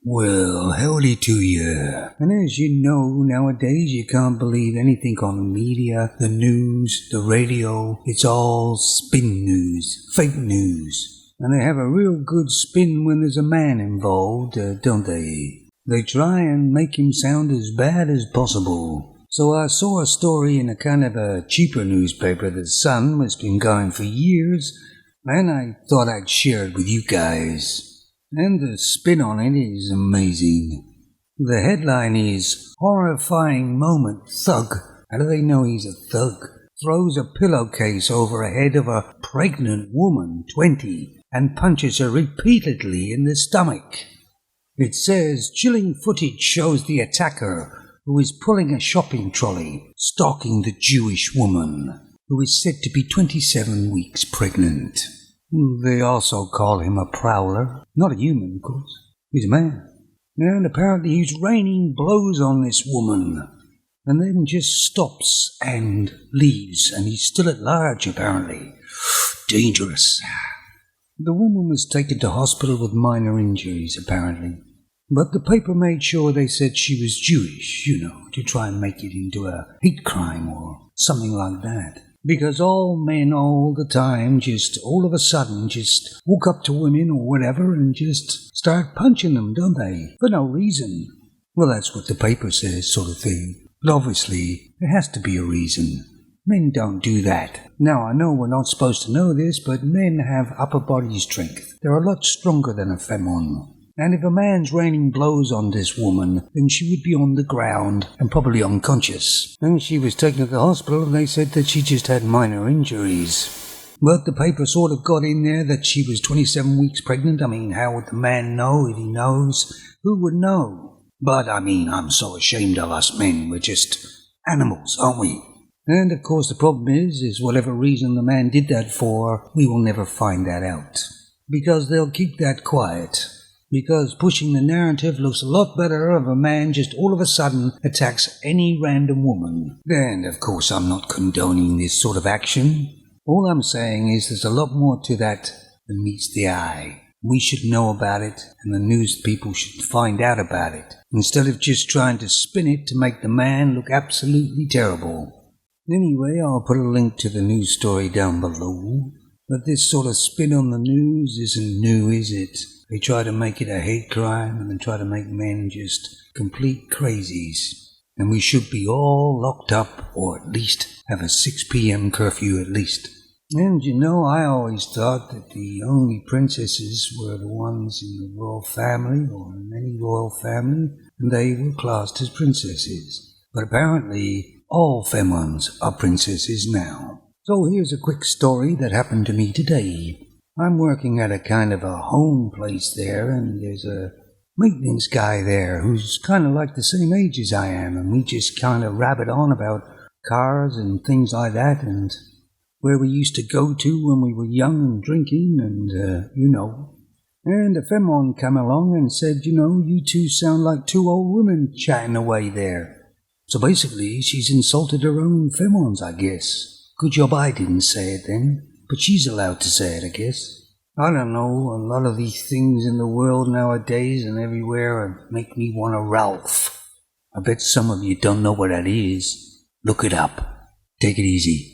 Well, howdy to you. And as you know, nowadays you can't believe anything on the media, the news, the radio. It's all spin news, fake news. And they have a real good spin when there's a man involved, don't they? They try and make him sound as bad as possible. So I saw a story in a kind of a cheaper newspaper, The Sun, that's been going for years, and I thought I'd share it with you guys. And the spin on it is amazing. The headline is, "Horrifying Moment Thug." How do they know he's a thug? Throws a pillowcase over the head of a pregnant woman, 20, and punches her repeatedly in the stomach. It says, chilling footage shows the attacker, who is pulling a shopping trolley, stalking the Jewish woman, who is said to be 27 weeks pregnant. They also call him a prowler. Not a human, of course. He's a man. And apparently he's raining blows on this woman, and then just stops and leaves, and he's still at large, apparently. Dangerous. The woman was taken to hospital with minor injuries, apparently. But the paper made sure they said she was Jewish, to try and make it into a hate crime or something like that. Because all men all the time just all of a sudden just walk up to women or whatever and just start punching them, don't they? For no reason. Well, that's what the paper says, sort of thing. But obviously, there has to be a reason. Men don't do that. Now, I know we're not supposed to know this, but men have upper body strength. They're a lot stronger than a femme. And if a man's raining blows on this woman, then she would be on the ground and probably unconscious. And she was taken to the hospital and they said that she just had minor injuries. But the paper sort of got in there that she was 27 weeks pregnant. I mean, how would the man know if he knows? Who would know? But I'm so ashamed of us men. We're just animals, aren't we? And of course the problem is whatever reason the man did that for, we will never find that out. Because they'll keep that quiet. Because pushing the narrative looks a lot better if a man just all of a sudden attacks any random woman. And of course I'm not condoning this sort of action. All I'm saying is there's a lot more to that than meets the eye. We should know about it, and the news people should find out about it, instead of just trying to spin it to make the man look absolutely terrible. Anyway, I'll put a link to the news story down below. But this sort of spin on the news isn't new, is it? They try to make it a hate crime, and they try to make men just complete crazies. And we should be all locked up, or at least have a 6 p.m. curfew at least. And I always thought that the only princesses were the ones in the royal family, or in any royal family, and they were classed as princesses. But apparently, all femmes are princesses now. So here's a quick story that happened to me today. I'm working at a kind of a home place there, and there's a maintenance guy there who's kind of like the same age as I am, and we just kind of rabbit on about cars and things like that, and where we used to go to when we were young and drinking, and, And a femme came along and said, you two sound like two old women chatting away there. So basically, she's insulted her own femmes, I guess. Good job I didn't say it then. But she's allowed to say it, I guess. I don't know, a lot of these things in the world nowadays and everywhere make me want to Ralph. I bet some of you don't know what that is. Look it up. Take it easy.